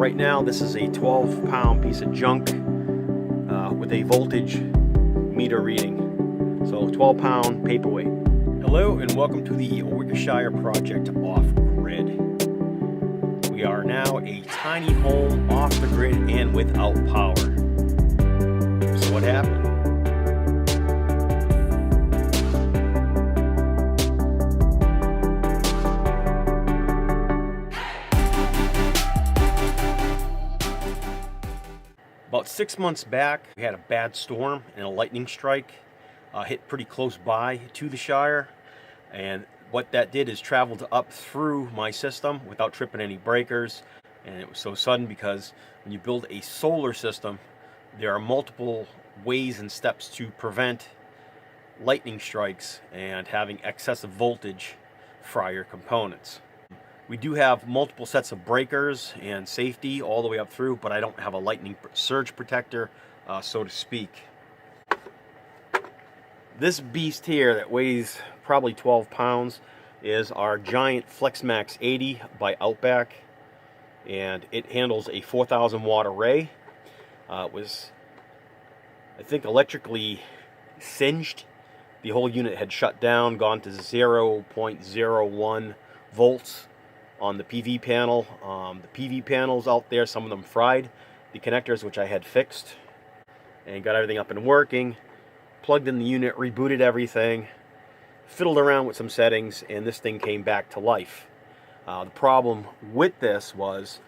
Right now, this is a 12-pound piece of junk with a voltage meter reading. So 12-pound paperweight. Hello and welcome to the WickerShire project off-grid. We are now a tiny home off the grid and without power. So what happened? About 6 months back, we had a bad storm and a lightning strike hit pretty close by to the Shire, and what that did is traveled up through my system without tripping any breakers. And it was so sudden because when you build a solar system, there are multiple ways and steps to prevent lightning strikes and having excessive voltage fry your components. We do have multiple sets of breakers and safety all the way up through, but I don't have a lightning surge protector, so to speak. This beast here that weighs probably 12 pounds is our giant FlexMax 80 by Outback, and it handles a 4,000 watt array. It was, I think, electrically singed. The whole unit had shut down, gone to 0.01 volts on the PV panel. The PV panels out there, some of them fried. The connectors, which I had fixed and got everything up and working, plugged in the unit, rebooted everything, fiddled around with some settings, and this thing came back to life. The problem with this was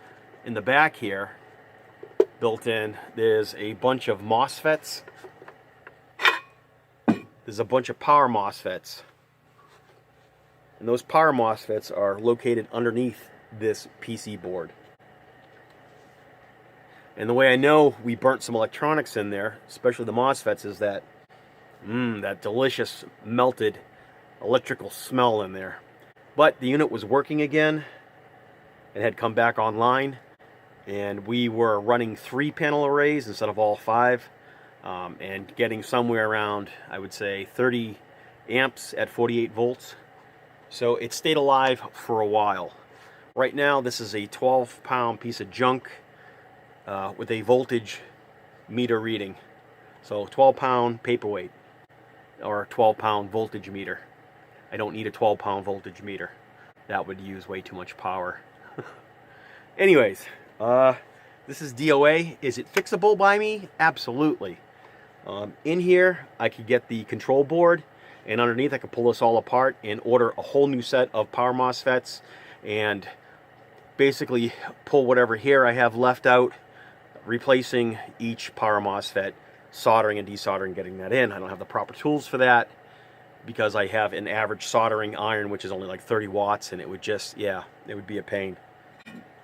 in the back here, built in, there's a bunch of MOSFETs. There's a bunch of power MOSFETs. And those power MOSFETs are located underneath this PC board. And the way I know we burnt some electronics in there, especially the MOSFETs, is that that delicious melted electrical smell in there. But the unit was working again and had come back online, and we were running 3 panel arrays instead of all 5, and getting somewhere around, I would say, 30 amps at 48 volts. So it stayed alive for a while. Right now, this is a 12-pound piece of junk with a voltage meter reading. So 12-pound paperweight, or a 12-pound voltage meter. I don't need a 12-pound voltage meter. That would use way too much power. Anyways, this is DOA. Is it fixable by me? Absolutely. In here, I could get the control board, and underneath I could pull this all apart and order a whole new set of power MOSFETs and basically pull whatever here I have left out, replacing each power MOSFET, soldering and desoldering, getting that in. I don't have the proper tools for that because I have an average soldering iron, which is only like 30 watts, and it would just, yeah, it would be a pain.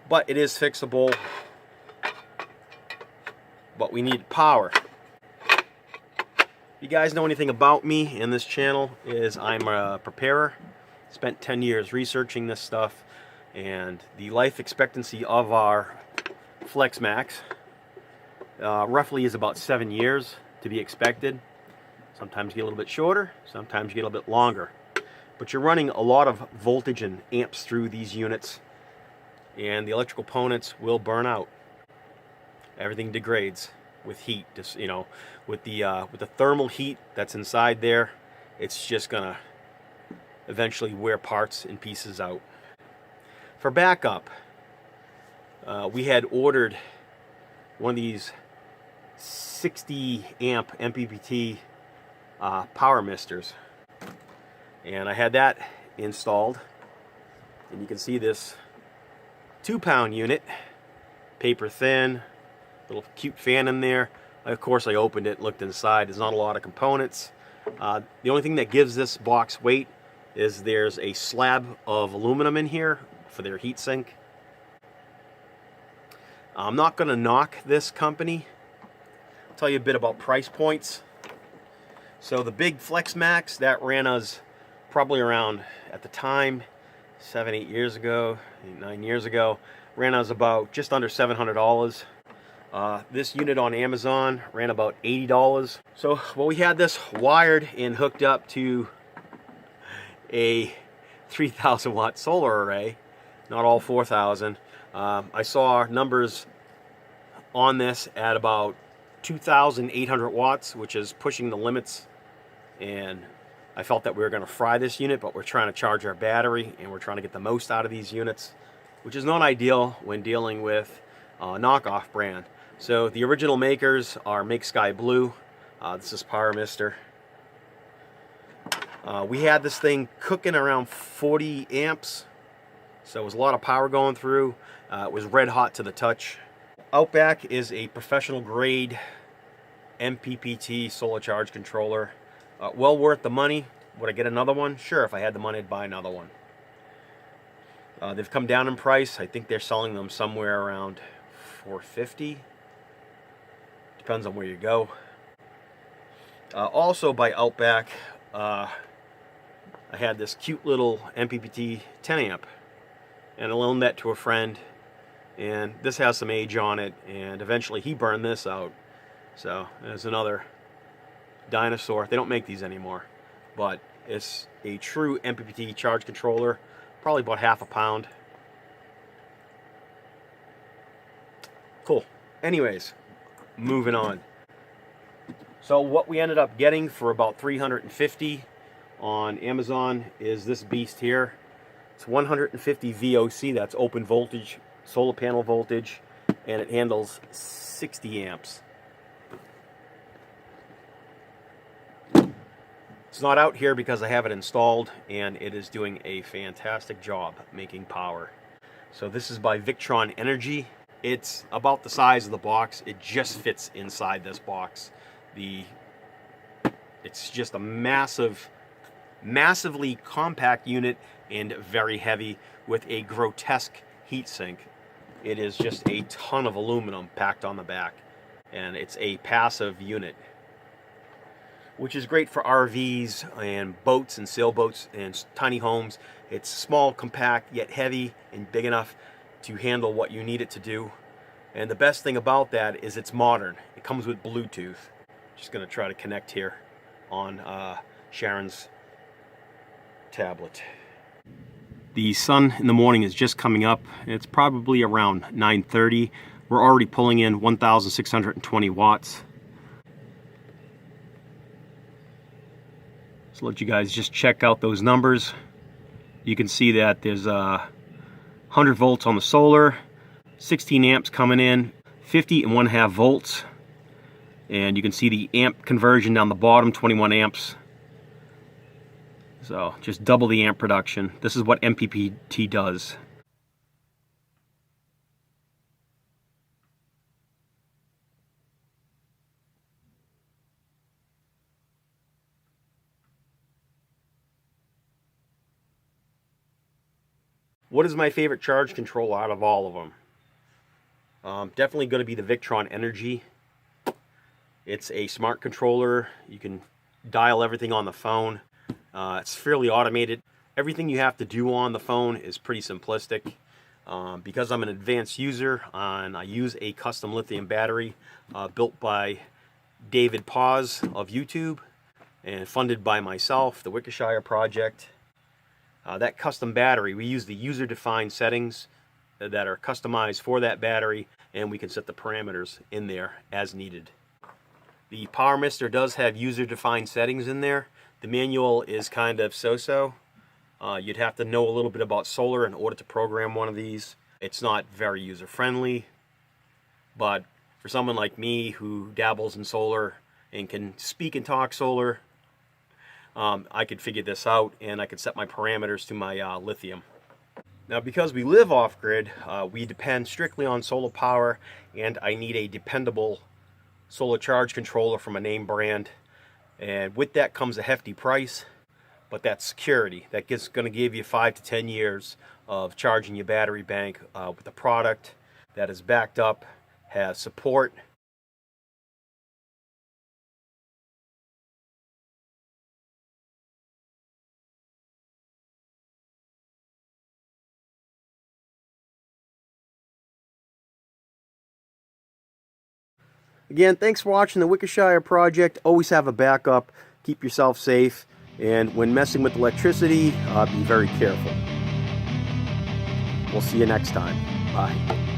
But it is fixable, but we need power. If you guys know anything about me in this channel, is I'm a preparer. Spent 10 years researching this stuff, and the life expectancy of our FlexMax roughly is about 7 years to be expected. Sometimes you get a little bit shorter, sometimes you get a little bit longer. But you're running a lot of voltage and amps through these units, and the electrical components will burn out. Everything degrades with heat, just, you know, with the thermal heat that's inside there, it's just gonna eventually wear parts and pieces out. For backup, we had ordered one of these 60 amp MPPT power misters, and I had that installed, and you can see this 2-pound unit, paper thin, little cute fan in there. Of course, I opened it, looked inside. There's not a lot of components. The only thing that gives this box weight is there's a slab of aluminum in here for their heat sink. I'm not going to knock this company. I'll tell you a bit about price points. So the big FlexMax, that ran us probably around, at the time, 7-8 years ago, 8-9 years ago, ran us about just under $700. This unit on Amazon ran about $80. So, well, we had this wired and hooked up to a 3,000 watt solar array, not all 4,000, I saw numbers on this at about 2,800 watts, which is pushing the limits, and I felt that we were going to fry this unit, but we're trying to charge our battery and we're trying to get the most out of these units, which is not ideal when dealing with a knockoff brand. So the original makers are Make Sky Blue. This is Power Mister. We had this thing cooking around 40 amps, so it was a lot of power going through. It was red hot to the touch. Outback is a professional grade MPPT solar charge controller. Well worth the money. Would I get another one? Sure, if I had the money, I'd buy another one. They've come down in price. I think they're selling them somewhere around $450. Depends on where you go. Also by Outback, I had this cute little MPPT 10 amp, and I loaned that to a friend, and this has some age on it, and eventually he burned this out. So there's another dinosaur. They don't make these anymore, but it's a true MPPT charge controller, probably about half a pound. Cool. Anyways, moving on. So what we ended up getting for about $350 on Amazon is this beast here. It's 150 VOC, that's open voltage, solar panel voltage, and it handles 60 amps. It's not out here because I have it installed, and it is doing a fantastic job making power. So this is by Victron Energy. It's about the size of the box. It just fits inside this box. It's just a massively compact unit and very heavy with a grotesque heatsink. It is just a ton of aluminum packed on the back, and it's a passive unit, which is great for RVs and boats and sailboats and tiny homes. It's small, compact, yet heavy and big enough to handle what you need it to do. And the best thing about that is it's modern. It comes with Bluetooth. Just going to try to connect here on Sharon's tablet. The sun in the morning is just coming up. It's probably around 9:30. We're already pulling in 1,620 watts. So let you guys just check out those numbers. You can see that there's 100 volts on the solar, 16 amps coming in, 50.5 volts. And you can see the amp conversion down the bottom, 21 amps. So just double the amp production. This is what MPPT does. What is my favorite charge controller out of all of them? Definitely going to be the Victron Energy. It's a smart controller. You can dial everything on the phone. It's fairly automated. Everything you have to do on the phone is pretty simplistic. Because I'm an advanced user and I use a custom lithium battery built by David Paz of YouTube and funded by myself, the WickerShire project. That custom battery, we use the user-defined settings that are customized for that battery, and we can set the parameters in there as needed. The Power Mister does have user-defined settings in there. The manual is kind of so-so. You'd have to know a little bit about solar in order to program one of these. It's not very user-friendly, but for someone like me who dabbles in solar and can speak and talk solar, I could figure this out, and I could set my parameters to my lithium. Now, because we live off-grid, we depend strictly on solar power, and I need a dependable solar charge controller from a name brand. And with that comes a hefty price, but that's security. That's going to give you 5 to 10 years of charging your battery bank with a product that is backed up, has support. Again, thanks for watching the WickerShire project. Always have a backup. Keep yourself safe. And when messing with electricity, be very careful. We'll see you next time. Bye.